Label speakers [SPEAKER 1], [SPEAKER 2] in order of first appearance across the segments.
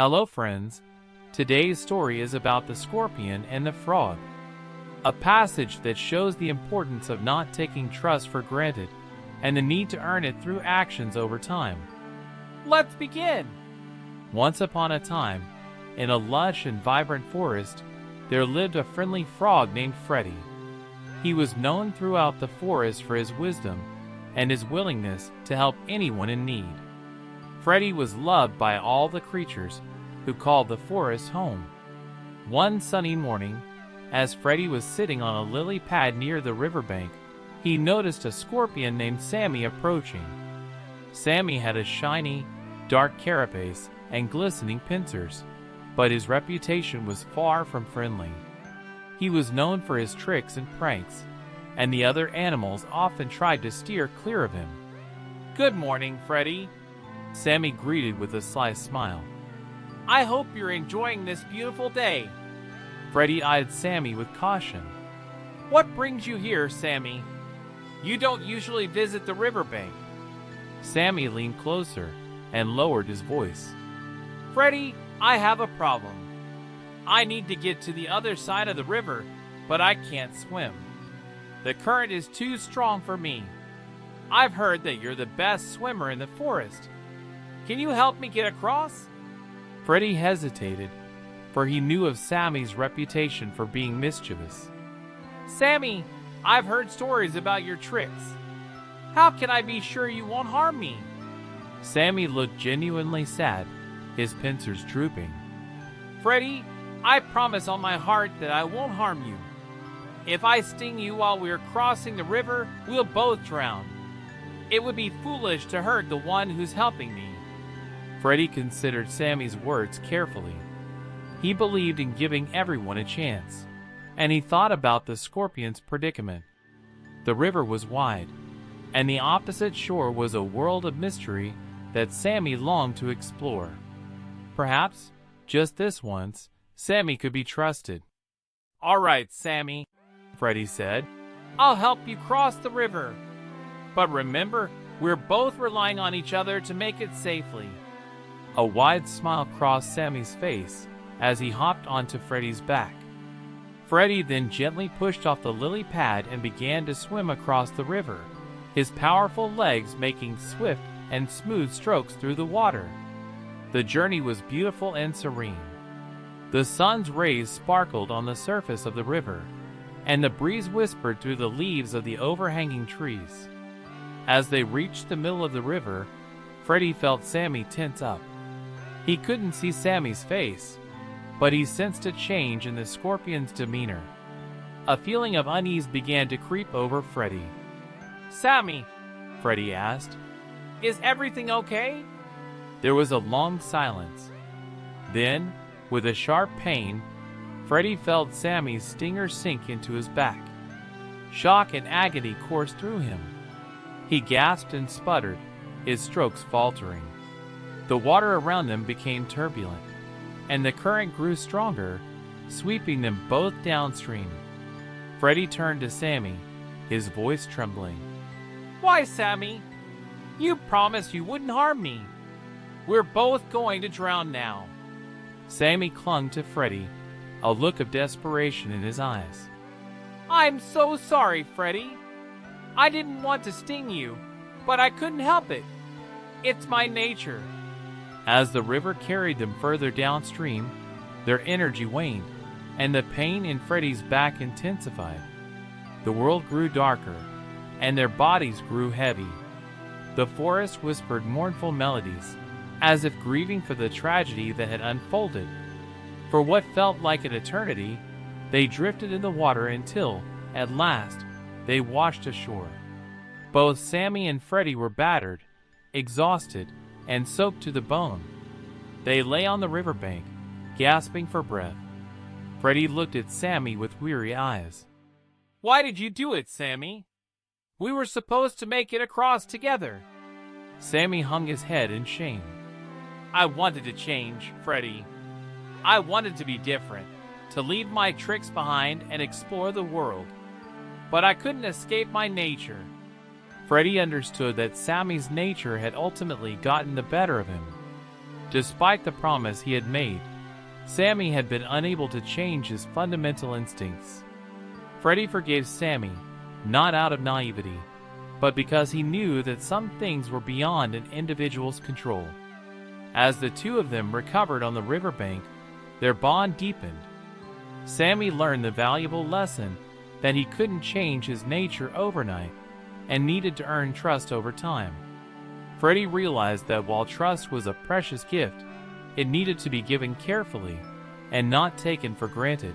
[SPEAKER 1] Hello friends, today's story is about the scorpion and the frog. A passage that shows the importance of not taking trust for granted and the need to earn it through actions over time. Let's begin! Once upon a time, in a lush and vibrant forest, there lived a friendly frog named Freddy. He was known throughout the forest for his wisdom and his willingness to help anyone in need. Freddy was loved by all the creatures who called the forest home. One sunny morning, as Freddy was sitting on a lily pad near the riverbank, he noticed a scorpion named Sammy approaching. Sammy had a shiny, dark carapace and glistening pincers, but his reputation was far from friendly. He was known for his tricks and pranks, and the other animals often tried to steer clear of him. "Good morning, Freddy," Sammy greeted with a sly smile. "I hope you're enjoying this beautiful day." Freddy eyed Sammy with caution. "What brings you here, Sammy? You don't usually visit the riverbank." Sammy leaned closer and lowered his voice. "Freddy, I have a problem. I need to get to the other side of the river, but I can't swim. The current is too strong for me. I've heard that you're the best swimmer in the forest. Can you help me get across?" Freddy hesitated, for he knew of Sammy's reputation for being mischievous. "Sammy, I've heard stories about your tricks. How can I be sure you won't harm me?" Sammy looked genuinely sad, his pincers drooping. "Freddy, I promise on my heart that I won't harm you. If I sting you while we're crossing the river, we'll both drown. It would be foolish to hurt the one who's helping me." Freddy considered Sammy's words carefully. He believed in giving everyone a chance, and he thought about the scorpion's predicament. The river was wide, and the opposite shore was a world of mystery that Sammy longed to explore. Perhaps, just this once, Sammy could be trusted. "All right, Sammy," Freddy said. "I'll help you cross the river. But remember, we're both relying on each other to make it safely." A wide smile crossed Sammy's face as he hopped onto Freddy's back. Freddy then gently pushed off the lily pad and began to swim across the river, his powerful legs making swift and smooth strokes through the water. The journey was beautiful and serene. The sun's rays sparkled on the surface of the river, and the breeze whispered through the leaves of the overhanging trees. As they reached the middle of the river, Freddy felt Sammy tense up. He couldn't see Sammy's face, but he sensed a change in the scorpion's demeanor. A feeling of unease began to creep over Freddy. "Sammy," Freddy asked, "is everything okay?" There was a long silence. Then, with a sharp pain, Freddy felt Sammy's stinger sink into his back. Shock and agony coursed through him. He gasped and sputtered, his strokes faltering. The water around them became turbulent, and the current grew stronger, sweeping them both downstream. Freddy turned to Sammy, his voice trembling. "Why, Sammy? You promised you wouldn't harm me. We're both going to drown now." Sammy clung to Freddy, a look of desperation in his eyes. "I'm so sorry, Freddy. I didn't want to sting you, but I couldn't help it. It's my nature." As the river carried them further downstream, their energy waned, and the pain in Freddy's back intensified. The world grew darker, and their bodies grew heavy. The forest whispered mournful melodies, as if grieving for the tragedy that had unfolded. For what felt like an eternity, they drifted in the water until, at last, they washed ashore. Both Sammy and Freddy were battered, exhausted, and soaked to the bone. They lay on the riverbank, gasping for breath. Freddy looked at Sammy with weary eyes. "Why did you do it, Sammy? We were supposed to make it across together." Sammy hung his head in shame. "I wanted to change, Freddy. I wanted to be different, to leave my tricks behind and explore the world. But I couldn't escape my nature." Freddy understood that Sammy's nature had ultimately gotten the better of him. Despite the promise he had made, Sammy had been unable to change his fundamental instincts. Freddie forgave Sammy, not out of naivety, but because he knew that some things were beyond an individual's control. As the two of them recovered on the riverbank, their bond deepened. Sammy learned the valuable lesson that he couldn't change his nature overnight and needed to earn trust over time. Freddie realized that while trust was a precious gift, it needed to be given carefully and not taken for granted.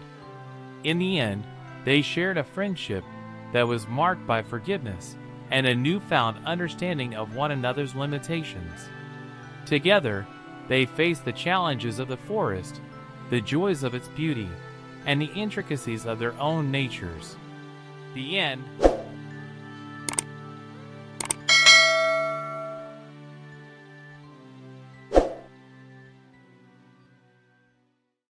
[SPEAKER 1] In the end, they shared a friendship that was marked by forgiveness and a newfound understanding of one another's limitations. Together, they faced the challenges of the forest, the joys of its beauty, and the intricacies of their own natures. The end.